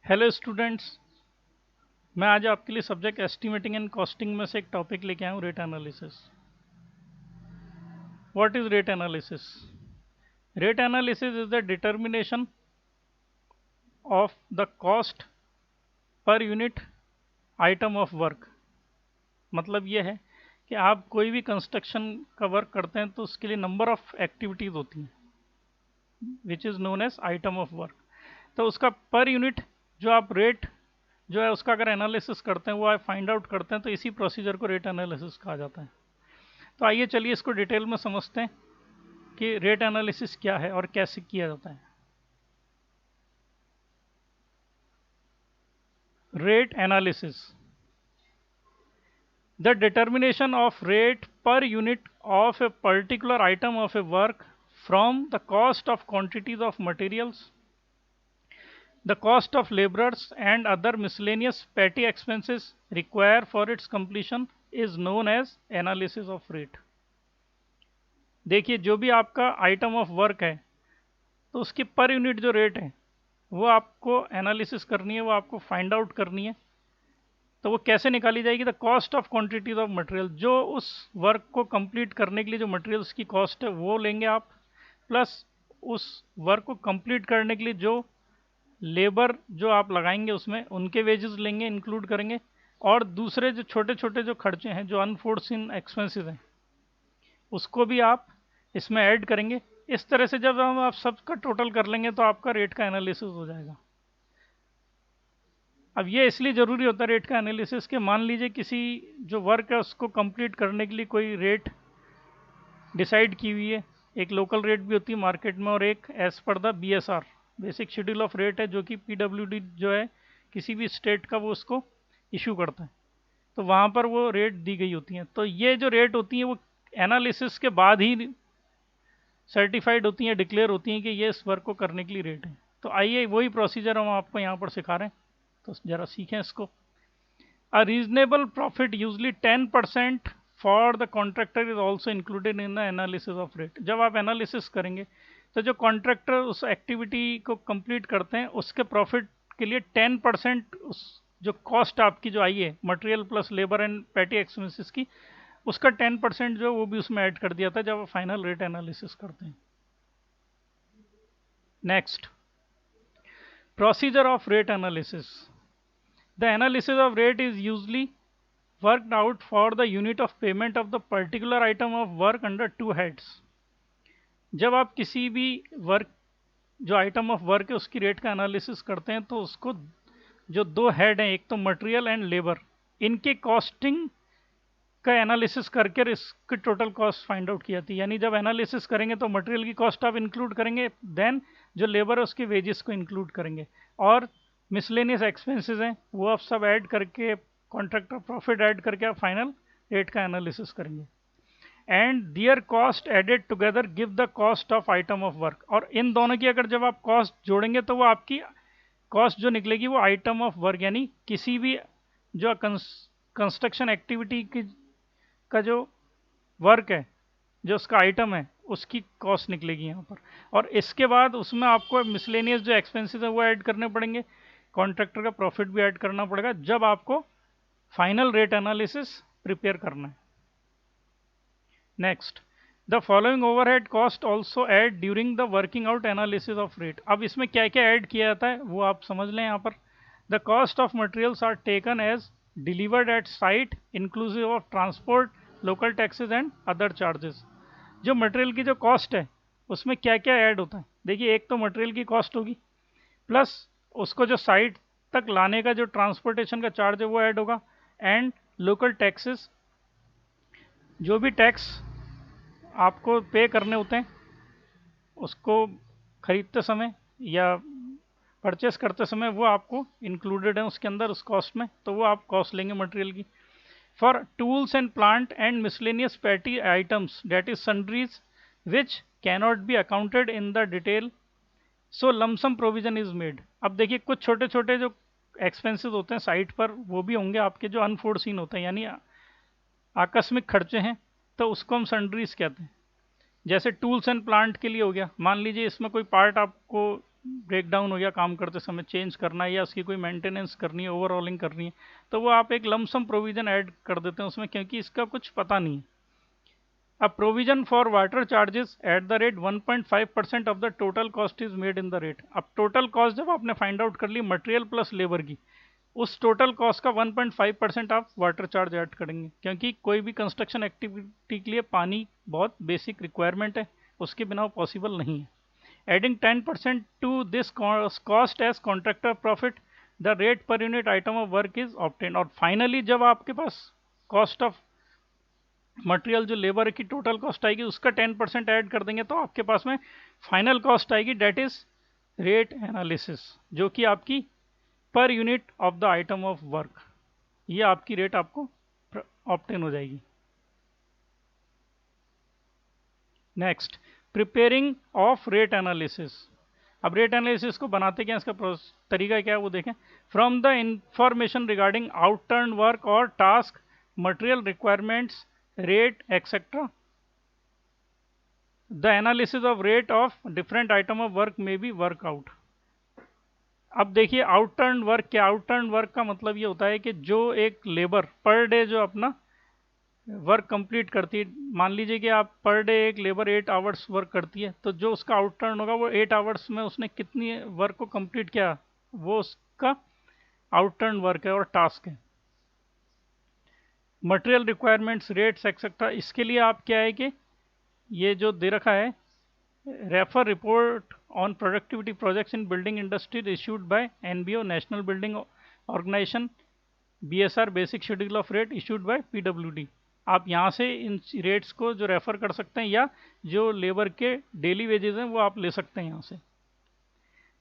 Hello students, मैं आज आपके लिए सब्जेक्ट एस्टिमेटिंग एंड कॉस्टिंग में से एक टॉपिक लेके आया हूँ, rate analysis. What is rate analysis? Rate analysis is the determination of the cost per unit item of work. मतलब ये है कि आप कोई भी कंस्ट्रक्शन का वर्क करते हैं तो उसके लिए नंबर ऑफ एक्टिविटीज होती हैं which is known as item of work. तो उसका पर यूनिट जो आप रेट जो है उसका अगर एनालिसिस करते हैं, वो आप फाइंड आउट करते हैं, तो इसी प्रोसीजर को रेट एनालिसिस कहा जाता है। तो आइए चलिए इसको डिटेल में समझते हैं कि रेट एनालिसिस क्या है और कैसे किया जाता है। Rate analysis, the determination of rate per unit of a particular item of A work from the cost of quantities of materials, the cost of laborers and other miscellaneous petty expenses required for its completion is known as analysis of rate। देखिए, जो भी आपका item of work है तो उसकी per unit जो rate है वो आपको एनालिसिस करनी है, वो आपको फाइंड आउट करनी है। तो वो कैसे निकाली जाएगी? The cost of quantities of material, जो उस वर्क को कंप्लीट करने के लिए जो मटेरियल्स की कॉस्ट है वो लेंगे आप, प्लस उस वर्क को कंप्लीट करने के लिए जो लेबर जो आप लगाएंगे उसमें उनके वेजेस लेंगे, इंक्लूड करेंगे, और दूसरे जो छोटे छोटे जो खर्चे हैं, जो अनफोर्सिन एक्सपेंसेस हैं, उसको भी आप इसमें ऐड करेंगे। इस तरह से जब हम आप सबका टोटल कर लेंगे तो आपका रेट का एनालिसिस हो जाएगा। अब ये इसलिए ज़रूरी होता है रेट का एनालिसिस कि मान लीजिए किसी जो वर्क है उसको कंप्लीट करने के लिए कोई रेट डिसाइड की हुई है। एक लोकल रेट भी होती है मार्केट में और एक एज पर the BSR, basic schedule of rate है, जो कि PWD जो है किसी भी स्टेट का वो उसको इशू करता है। तो वहाँ पर वो रेट दी गई होती हैं। तो ये जो रेट होती हैं वो एनालिसिस के बाद ही सर्टिफाइड होती हैं, डिक्लेयर होती हैं कि ये इस वर्क को करने के लिए रेट है। तो आइए वही प्रोसीजर हम आपको यहाँ पर सिखा रहे हैं, तो ज़रा सीखें इसको। A reasonable profit usually 10% for the contractor is also included in the analysis of rate. जब आप एनालिसिस करेंगे तो जो कॉन्ट्रैक्टर उस एक्टिविटी को कंप्लीट करते हैं उसके प्रॉफिट के लिए 10% उस जो कॉस्ट आपकी जो आई है material plus labour and petty expenses की, उसका 10% जो वो भी उसमें ऐड कर दिया था जब आप फाइनल रेट एनालिसिस करते हैं। Next, procedure of rate analysis. The analysis of rate is usually worked out for the unit of payment of the particular item of work under two heads। जब आप किसी भी वर्क जो item of work है उसकी rate का analysis करते हैं तो उसको जो दो हेड हैं, एक तो मटेरियल एंड लेबर, इनके कॉस्टिंग का एनालिसिस करके इसकी टोटल कॉस्ट फाइंड आउट की जाती है। यानी जब एनालिसिस करेंगे तो मटेरियल की कॉस्ट आप इंक्लूड करेंगे, देन जो लेबर है उसके वेजेस को इंक्लूड करेंगे, और मिसलेनियस एक्सपेंसेस हैं वो आप सब ऐड करके, कॉन्ट्रैक्टर प्रॉफिट ऐड करके आप फाइनल रेट का एनालिसिस करेंगे। And their cost added together give the cost of item of work. और इन दोनों की अगर जब आप कॉस्ट जोड़ेंगे तो वो आपकी कॉस्ट जो निकलेगी वो आइटम ऑफ वर्क, यानी किसी भी जो कंस्ट्रक्शन एक्टिविटी की का जो वर्क है, जो उसका आइटम है, उसकी कॉस्ट निकलेगी यहाँ पर। और इसके बाद उसमें आपको मिसलेनियस जो एक्सपेंसेस है वो ऐड करने पड़ेंगे, कॉन्ट्रैक्टर का प्रॉफिट भी ऐड करना पड़ेगा जब आपको फाइनल रेट एनालिसिस प्रिपेयर करना है। Next, the following overhead cost also add during the working out analysis of rate. अब इसमें क्या क्या ऐड किया जाता है वो आप समझ लें यहाँ पर। The cost of materials are taken as delivered at site inclusive of transport, local taxes and other charges. जो मटेरियल की जो कॉस्ट है उसमें क्या क्या ऐड होता है? देखिए, एक तो मटेरियल की कॉस्ट होगी, प्लस उसको जो साइट तक लाने का जो ट्रांसपोर्टेशन का चार्ज है वो ऐड होगा, एंड लोकल टैक्सेस, जो भी टैक्स आपको पे करने होते हैं उसको खरीदते समय या परचेस करते समय, वो आपको इंक्लूडेड है उसके अंदर उस कॉस्ट में, तो वो आप कॉस्ट लेंगे मटेरियल की। For tools and plant and miscellaneous petty items that is sundries which cannot be accounted in the detail, so lump sum provision is made. अब देखिए, कुछ छोटे छोटे जो एक्सपेंसेस होते हैं साइट पर वो भी होंगे आपके, जो अनफोर्सिन होते हैं यानी आकस्मिक खर्चे हैं, तो उसको हम सन्ड्रीज कहते हैं। जैसे टूल्स एंड प्लांट के लिए हो गया, मान लीजिए इसमें कोई पार्ट आपको ब्रेकडाउन हो गया काम करते समय, चेंज करना है या उसकी कोई मेंटेनेंस करनी है, ओवरऑलिंग करनी है, तो वो आप एक लमसम प्रोविज़न ऐड कर देते हैं उसमें, क्योंकि इसका कुछ पता नहीं है। अब provision for water charges at the rate 1.5% of the total cost is made in the rate. अब टोटल कॉस्ट जब आपने फाइंड आउट कर ली मटेरियल प्लस लेबर की, उस टोटल कॉस्ट का 1.5% आप वाटर चार्ज ऐड करेंगे, क्योंकि कोई भी कंस्ट्रक्शन एक्टिविटी के लिए पानी बहुत बेसिक रिक्वायरमेंट है, उसके बिना वो पॉसिबल नहीं है। Adding 10% to this cost as contractor profit, the rate per unit item of work is obtain. और फाइनली जब आपके पास कॉस्ट ऑफ मटेरियल जो लेबर की टोटल कॉस्ट आएगी उसका 10% ऐड कर देंगे, तो आपके पास में फाइनल कॉस्ट आएगी, डेट इज रेट एनालिसिस, जो कि आपकी per unit of the item of work, ये आपकी रेट आपको ऑब्टेन हो जाएगी। Next, preparing of rate analysis. अब रेट एनालिसिस को बनाते क्या, इसका तरीका क्या है वो देखें। From the information regarding outturn work और task, material requirements, rate etc, the analysis of rate of different item of work may be work out। अब देखिए आउटटर्न वर्क क्या, आउटटर्न वर्क का मतलब ये होता है कि जो एक लेबर पर डे जो अपना वर्क कंप्लीट करती है, मान लीजिए कि आप पर डे एक लेबर 8 आवर्स वर्क करती है, तो जो उसका आउटटर्न होगा वो 8 आवर्स में उसने कितनी वर्क को कंप्लीट किया, वो उसका आउटटर्न वर्क है और टास्क है। मटेरियल रिक्वायरमेंट्स, रेट्स एक्सेट्रा, इसके लिए आप क्या है कि ये जो दे रखा है, refer report on productivity projects in building industry issued by NBO, national building organisation, BSR, basic schedule of rate issued by PWD. आप यहाँ से इन रेट्स को जो रेफर कर सकते हैं, या जो लेबर के डेली वेजेस हैं वो आप ले सकते हैं यहाँ से।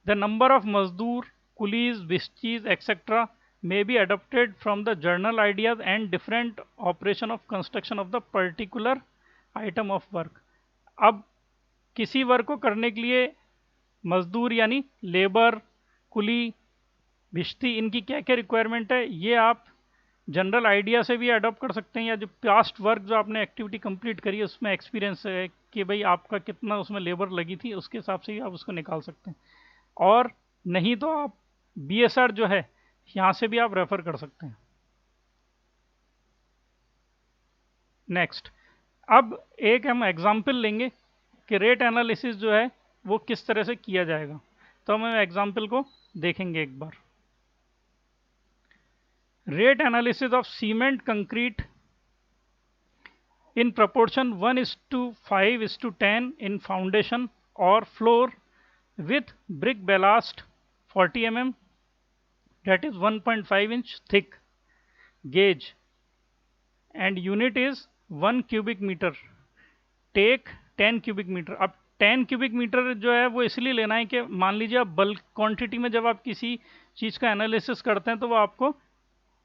द नंबर ऑफ मजदूर, कुलीज, विस्टीज etcetera may be adopted from the journal ideas and different operation of construction of the particular item of work। अब किसी वर्क को करने के लिए मजदूर यानी लेबर, कुली, भिश्ती, इनकी क्या क्या रिक्वायरमेंट है, ये आप जनरल आइडिया से भी अडॉप्ट कर सकते हैं, या जो पास्ट वर्क जो आपने एक्टिविटी कंप्लीट करी है उसमें एक्सपीरियंस है कि भाई आपका कितना उसमें लेबर लगी थी, उसके हिसाब से ही आप उसको निकाल सकते हैं। और नहीं तो आप बीएसआर जो है यहाँ से भी आप रेफर कर सकते हैं। नेक्स्ट, अब एक हम एग्जाम्पल लेंगे कि रेट एनालिसिस जो है वो किस तरह से किया जाएगा, तो हम एग्जाम्पल को देखेंगे एक बार। Rate analysis of cement concrete in proportion 1:5:10 in foundation or floor with brick ballast 40 mm, that is 1.5 inch thick gauge, and unit is 1 cubic meter, take 10 cubic meter। अब 10 cubic meter जो है वो इसलिए लेना है कि मान लीजिए आप बल्क क्वांटिटी में जब आप किसी चीज़ का एनालिसिस करते हैं तो वो आपको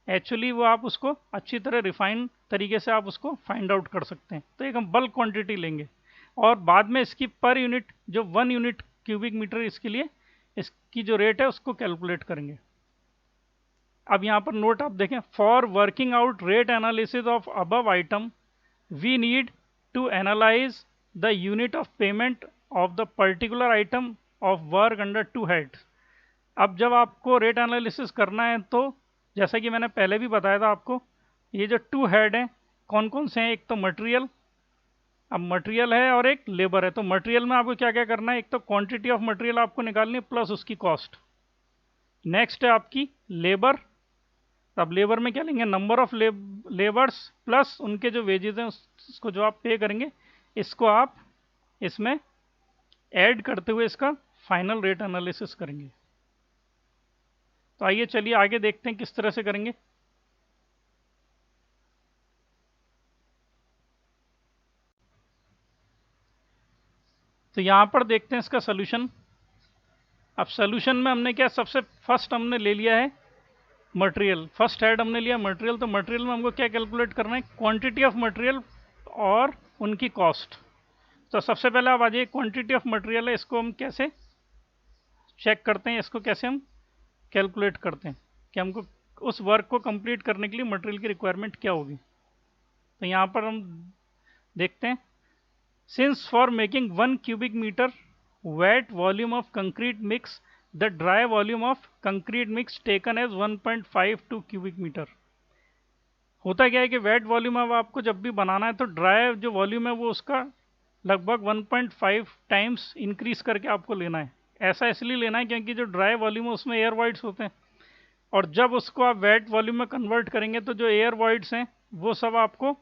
एक्चुअली वो आप उसको अच्छी तरह रिफाइन तरीके से आप उसको फाइंड आउट कर सकते हैं। तो एक हम बल्क क्वांटिटी लेंगे और बाद में इसकी पर यूनिट जो 1 यूनिट क्यूबिक मीटर इसके लिए इसकी जो रेट है उसको कैलकुलेट करेंगे। अब यहाँ पर नोट आप देखें, for working out rate analysis of above item we need to analyse the unit of payment of the particular item of work under 2 heads. अब जब आपको रेट एनालिसिस करना है तो जैसा कि मैंने पहले भी बताया था आपको, ये जो 2 हेड हैं कौन कौन से हैं, एक तो मटेरियल, अब मटेरियल है और एक लेबर है। तो मटेरियल में आपको क्या क्या करना है, एक तो क्वांटिटी ऑफ मटेरियल आपको निकालनी है प्लस उसकी कॉस्ट। नेक्स्ट है आपकी लेबर, अब लेबर में क्या लेंगे, नंबर ऑफ लेबर्स प्लस उनके जो वेजेस हैं उसको जो आप पे करेंगे, इसको आप इसमें ऐड करते हुए इसका फाइनल रेट एनालिसिस करेंगे। तो आइए चलिए आगे देखते हैं किस तरह से करेंगे। तो यहाँ पर देखते हैं इसका सोल्यूशन। अब सोल्यूशन में हमने क्या, सबसे फर्स्ट हमने ले लिया है मटेरियल, फर्स्ट हेड हमने लिया मटेरियल। तो मटेरियल में हमको क्या कैलकुलेट करना है, क्वांटिटी ऑफ मटेरियल और उनकी कॉस्ट। तो सबसे पहले आप आ जाइए, क्वांटिटी ऑफ मटेरियल है, इसको हम कैसे चेक करते हैं, इसको कैसे हम कैलकुलेट करते हैं कि हमको उस वर्क को कंप्लीट करने के लिए मटेरियल की रिक्वायरमेंट क्या होगी। तो यहाँ पर हम देखते हैं, since for making 1 cubic meter wet volume of concrete mix, the dry volume of concrete mix taken as 1.52 cubic meter। होता क्या है कि वेट वॉल्यूम अब आपको जब भी बनाना है तो ड्राई जो वॉल्यूम है वो उसका लगभग 1.5 टाइम्स इंक्रीज करके आपको लेना है। ऐसा इसलिए लेना है क्योंकि जो ड्राई वॉल्यूम है उसमें एयर वॉइड्स होते हैं, और जब उसको आप वेट वॉल्यूम में कन्वर्ट करेंगे तो जो एयर वॉइड्स हैं वो सब आपको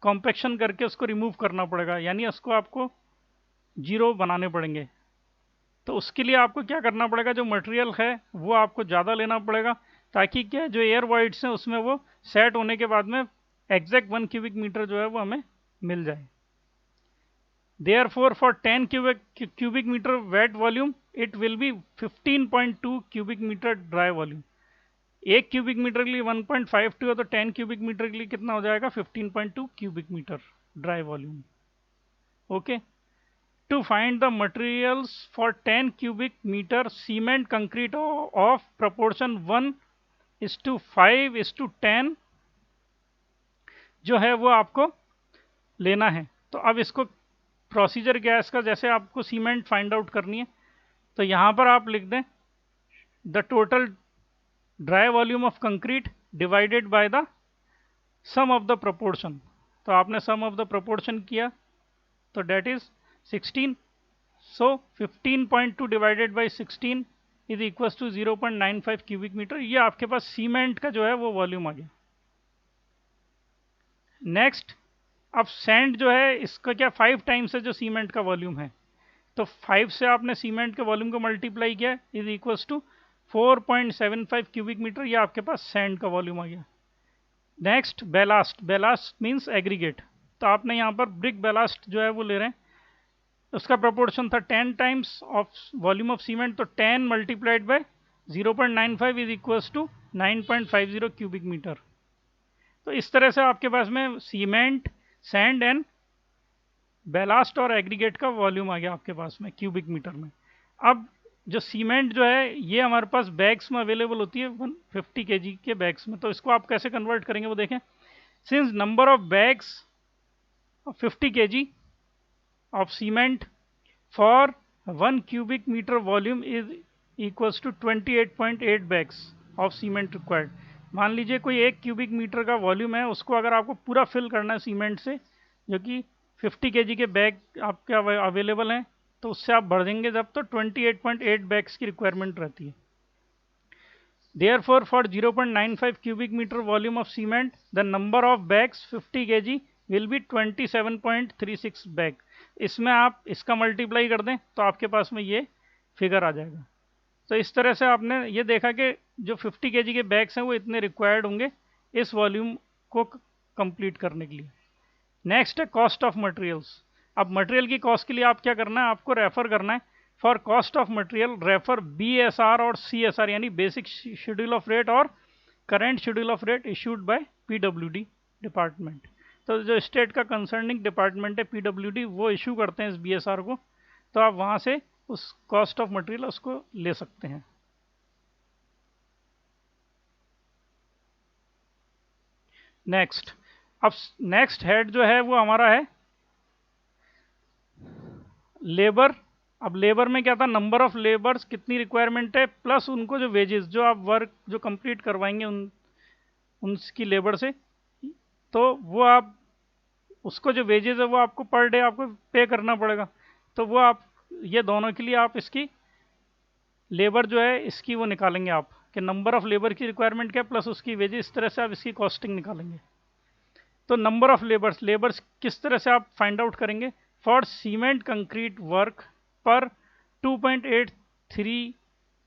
कॉम्पैक्शन करके उसको रिमूव करना पड़ेगा, यानी उसको आपको जीरो बनाने पड़ेंगे। तो उसके लिए आपको क्या करना पड़ेगा, जो मटेरियल है वो आपको ज़्यादा लेना पड़ेगा, ताकि क्या जो एयर वॉइड्स हैं उसमें वो सेट होने के बाद में एग्जैक्ट 1 क्यूबिक मीटर जो है वो हमें मिल जाए। Therefore, for 10 cubic meter wet volume, it will be 15.2 cubic meter dry volume। 1 cubic metre के लिए 1.52 है तो 10 क्यूबिक मीटर के लिए कितना हो जाएगा, 15.2 cubic metre dry volume. Okay, to find the materials for 10 cubic metre cement concrete of proportion 1:5:10 जो है वो आपको लेना है। तो अब इसको प्रोसीजर क्या है इसका, जैसे आपको सीमेंट फाइंड आउट करनी है तो यहाँ पर आप लिख दें the total dry volume of concrete divided by the sum of the proportion. तो आपने सम ऑफ द प्रोपोर्शन किया तो that is 16, so 15.2 divided by 16 is equal to 0.95 cubic metre. ये आपके पास सीमेंट का जो है वो वॉल्यूम आ गया। नेक्स्ट, अब सैंड जो है इसका क्या 5 टाइम्स है जो सीमेंट का वॉल्यूम है, तो 5 से आपने सीमेंट के वॉल्यूम को मल्टीप्लाई किया is equals to 4.75 cubic metre. ये आपके पास सैंड का वॉल्यूम आ गया। Next, ballast. Ballast means aggregate. तो आपने यहाँ पर ब्रिक बेलास्ट जो है वो ले रहे हैं, उसका प्रोपोर्शन था 10 times of volume of cement, तो 10 multiplied by 0.95 is equals to 9.50 cubic metre. तो इस तरह से आपके पास में सीमेंट, सैंड एंड बेलास्ट और एग्रीगेट का वॉल्यूम आ गया आपके पास में क्यूबिक मीटर में। अब जो सीमेंट जो है ये हमारे पास बैग्स में अवेलेबल होती है 150 kg के बैग्स में, तो इसको आप कैसे कन्वर्ट करेंगे वो देखें। Since number of bags 50 kg of cement for 1 cubic metre volume is equals to 28.8 bags of cement required. मान लीजिए कोई 1 क्यूबिक मीटर का वॉल्यूम है, उसको अगर आपको पूरा फिल करना है सीमेंट से, जो कि 50 kg के बैग आपके अवेलेबल हैं, तो उससे आप भर देंगे जब तो 28.8 बैग्स की रिक्वायरमेंट रहती है। Therefore, for 0.95 cubic meter volume of cement, the number of bags 50 kg will be 27.36 bag. इसमें आप इसका मल्टीप्लाई कर दें तो आपके पास में ये फिगर आ जाएगा। तो इस तरह से आपने ये देखा कि जो 50 kg के बैग्स हैं वो इतने रिक्वायर्ड होंगे इस वॉल्यूम को कंप्लीट करने के लिए। नेक्स्ट है कॉस्ट ऑफ मटेरियल्स। अब मटेरियल की कॉस्ट के लिए आप क्या करना है, आपको रेफर करना है for cost of material refer BSR और CSR, यानी बेसिक शेड्यूल ऑफ रेट और current schedule of rate issued bye PWD department. तो जो स्टेट का कंसर्निंग डिपार्टमेंट है PWD वो इशू करते हैं इस BSR को, तो आप वहाँ से उस कॉस्ट ऑफ मटेरियल उसको ले सकते हैं। नेक्स्ट, अब नेक्स्ट हेड जो है वो हमारा है लेबर। अब लेबर में क्या था, नंबर ऑफ लेबर्स कितनी रिक्वायरमेंट है प्लस उनको जो वेजेस जो आप वर्क जो कंप्लीट करवाएंगे उनकी लेबर से, तो वो आप उसको जो वेजेस है वो आपको पर डे आपको पे करना पड़ेगा। तो वो आप ये दोनों के लिए आप इसकी लेबर जो है इसकी वो निकालेंगे आप कि नंबर ऑफ लेबर की रिक्वायरमेंट क्या प्लस उसकी वेजेस, इस तरह से आप इसकी कॉस्टिंग निकालेंगे। तो नंबर ऑफ लेबर्स किस तरह से आप फाइंड आउट करेंगे, फॉर सीमेंट कंक्रीट वर्क पर 2.83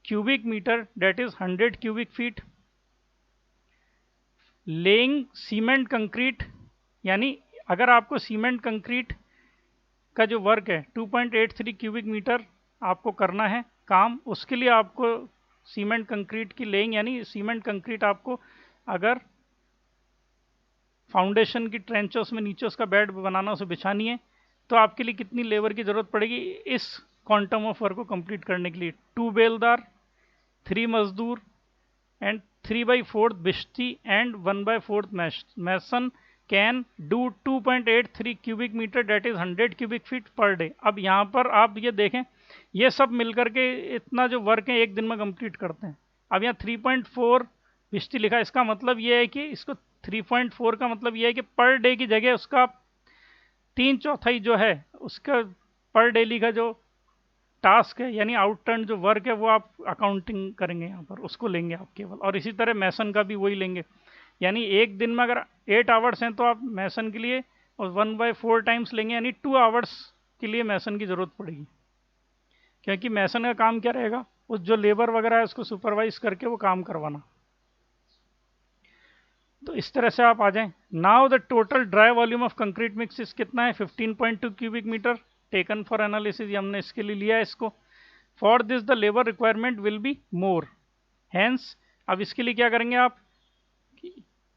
cubic metre that is 100 cubic feet. Laying cement concrete, यानी अगर आपको सीमेंट कंक्रीट का जो वर्क है 2.83 क्यूबिक मीटर आपको करना है काम, उसके लिए आपको सीमेंट कंक्रीट की लेइंग यानी सीमेंट कंक्रीट आपको अगर फाउंडेशन की ट्रेंचों में नीचे उसका बेड बनाना उसे बिछानी है, तो आपके लिए कितनी लेबर की ज़रूरत पड़ेगी इस क्वांटम ऑफ वर्क को कंप्लीट करने के लिए। 2 बेलदार, 3 मजदूर एंड 3/4 बिश्ती and 1/4 mason can do 2.83 cubic metre that is 100 cubic feet per day. अब यहाँ पर आप ये देखें ये सब मिलकर के इतना जो वर्क है एक दिन में कंप्लीट करते हैं। अब यहाँ 3.4 विष्टि लिखा है, इसका मतलब ये है कि इसको 3.4 का मतलब ये है कि पर डे की जगह उसका 3/4 जो है उसका पर डेली का जो टास्क है यानी आउटटर्न जो वर्क है वो आप अकाउंटिंग करेंगे यहाँ पर, उसको लेंगे आप केवल। और इसी तरह मैसन का भी वही लेंगे, यानी एक दिन में अगर 8 आवर्स हैं तो आप मैसन के लिए और 1/4 टाइम्स लेंगे, यानी 2 आवर्स के लिए मैसन की ज़रूरत पड़ेगी। क्योंकि मैसन का काम क्या रहेगा, उस जो लेबर वगैरह है उसको सुपरवाइज करके वो काम करवाना। तो इस तरह से आप आ जाएं। Now the total dry volume of concrete mix कितना है, 15.2 cubic metre taken for analysis, ये हमने इसके लिए लिया है इसको। For this the labour requirement will be more, hence अब इसके लिए क्या करेंगे आप,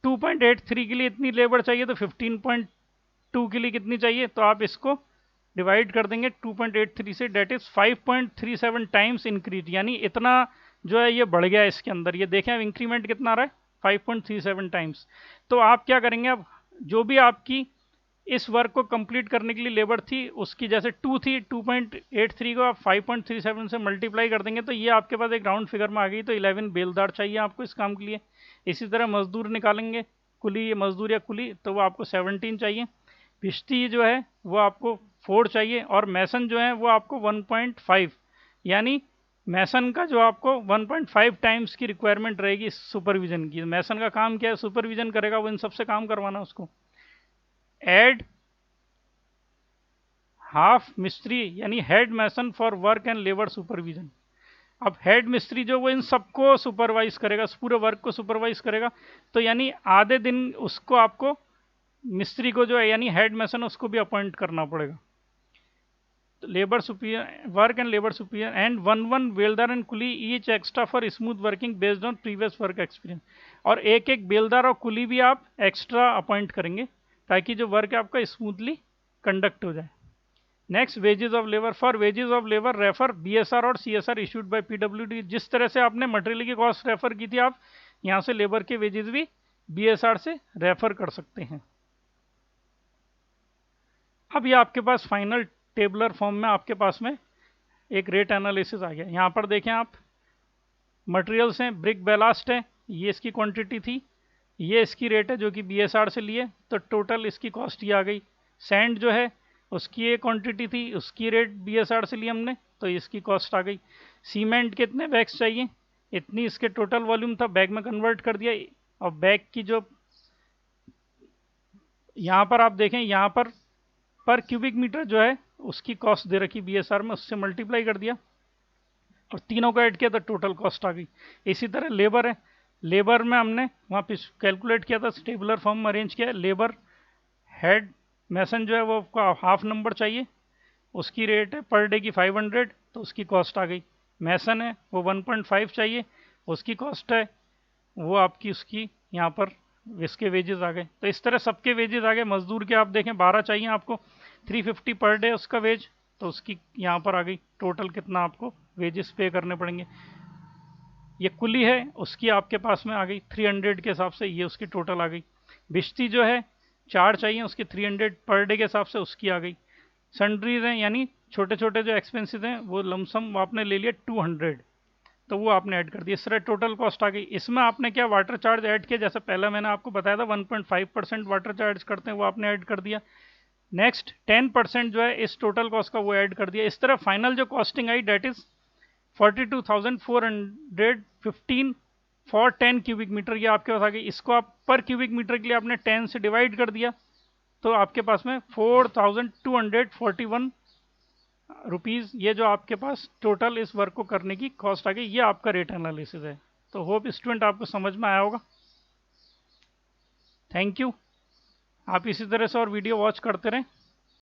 2.83 के लिए इतनी लेबर चाहिए तो 15.2 के लिए कितनी चाहिए, तो आप इसको डिवाइड कर देंगे 2.83 से, डेट इज 5.37 टाइम्स इंक्रीज, यानी इतना जो है ये बढ़ गया है इसके अंदर। ये देखें अब इंक्रीमेंट कितना आ रहा है, 5.37 टाइम्स। तो आप क्या करेंगे, अब जो भी आपकी इस वर्क को कंप्लीट करने के लिए लेबर थी उसकी जैसे 2 थी, 2.83 को आप 5.37 से मल्टीप्लाई कर देंगे तो ये आपके पास एक राउंड फिगर में आ गई। तो 11 बेलदार चाहिए आपको इस काम के लिए। इसी तरह मजदूर निकालेंगे, कुली मजदूर या कुली, तो वो आपको 17 चाहिए। भिश्ती जो है वो आपको 4 चाहिए, और मैसन जो है वो आपको 1.5, यानी मैसन का जो आपको 1.5 टाइम्स की रिक्वायरमेंट रहेगी सुपरविजन की। मैसन का काम क्या है, सुपरविजन करेगा, वो इन सबसे काम करवाना उसको। एड हाफ मिस्त्री यानी head mason for work and labour supervision. अब हेड मिस्त्री जो वो इन सबको सुपरवाइज करेगा, पूरे वर्क को सुपरवाइज करेगा, तो यानी आधे दिन उसको आपको मिस्त्री को जो है यानी हेड मैसन उसको भी अपॉइंट करना पड़ेगा। तो labour superior work and labour superior and one बेलदार and coolie each extra for smooth working based on previous work experience. और एक एक बेलदार और कुली भी आप एक्स्ट्रा अपॉइंट करेंगे ताकि जो वर्क है आपका स्मूथली कंडक्ट हो जाए। Next, wages of labour. For wages of labour refer BSR और सीएसआर इशूड बाय पीडब्ल्यूडी। जिस तरह से आपने मटेरियल की कॉस्ट रेफर की थी, आप यहाँ से लेबर के वेजेस भी बीएसआर से रेफर कर सकते हैं। अब ये आपके पास फाइनल टेबलर फॉर्म में आपके पास में एक रेट एनालिसिस आ गया। यहाँ पर देखें आप, मटेरियल्स हैं, ब्रिक बेलास्ट है, ये इसकी क्वांटिटी थी, ये इसकी रेट है जो कि बीएसआर से लिए, तो टोटल इसकी कॉस्ट ये आ गई। सैंड जो है उसकी ये क्वांटिटी थी, उसकी रेट बीएसआर से ली हमने, तो इसकी कॉस्ट आ गई। सीमेंट कितने बैग्स चाहिए, इतनी इसके टोटल वॉल्यूम था, बैग में कन्वर्ट कर दिया। और बैग की जो यहाँ पर आप देखें, यहाँ पर क्यूबिक मीटर जो है उसकी कॉस्ट दे रखी बीएसआर में, उससे मल्टीप्लाई कर दिया और तीनों को ऐड किया तो टोटल कॉस्ट आ गई। इसी तरह लेबर है, लेबर में हमने वहाँ पे कैलकुलेट किया था, टेबुलर फॉर्म में अरेंज किया है। लेबर हेड मैसन जो है वो आपको हाफ नंबर चाहिए, उसकी रेट है पर डे की 500, तो उसकी कॉस्ट आ गई। मैसन है वो 1.5 चाहिए, उसकी कॉस्ट है वो आपकी उसकी यहाँ पर इसके वेजेस आ गए। तो इस तरह सबके वेजेस आ गए। मजदूर के आप देखें 12 चाहिए आपको, 350 पर डे उसका वेज, तो उसकी यहाँ पर आ गई टोटल कितना आपको वेजेस पे करने पड़ेंगे। ये कुली है उसकी आपके पास में आ गई 300 के हिसाब से, ये उसकी टोटल आ गई। बिश्ती जो है 4 चाहिए, उसकी 300 पर डे के हिसाब से उसकी आ गई। सन्ड्रीज हैं यानी छोटे छोटे जो एक्सपेंसेस हैं वो लमसम आपने ले लिया 200, तो वो आपने ऐड कर दिया। इस तरह टोटल कॉस्ट आ गई। इसमें आपने क्या वाटर चार्ज ऐड किया, जैसे पहले मैंने आपको बताया था 1.5% वाटर चार्ज करते हैं, वो आपने ऐड कर दिया। नेक्स्ट 10% जो है इस टोटल कॉस्ट का वो ऐड कर दिया। इस तरह फाइनल जो कॉस्टिंग आई that is 42,415 for 10 cubic metre, ये आपके पास आ गई। इसको आप पर क्यूबिक मीटर के लिए आपने 10 से डिवाइड कर दिया, तो आपके पास में 4,241 रुपीज़, ये जो आपके पास टोटल इस वर्क को करने की कॉस्ट आ गई, ये आपका रेट एनालिसिस है। तो होप स्टूडेंट आपको समझ में आया होगा। Thank you. आप इसी तरह से और वीडियो वॉच करते रहें।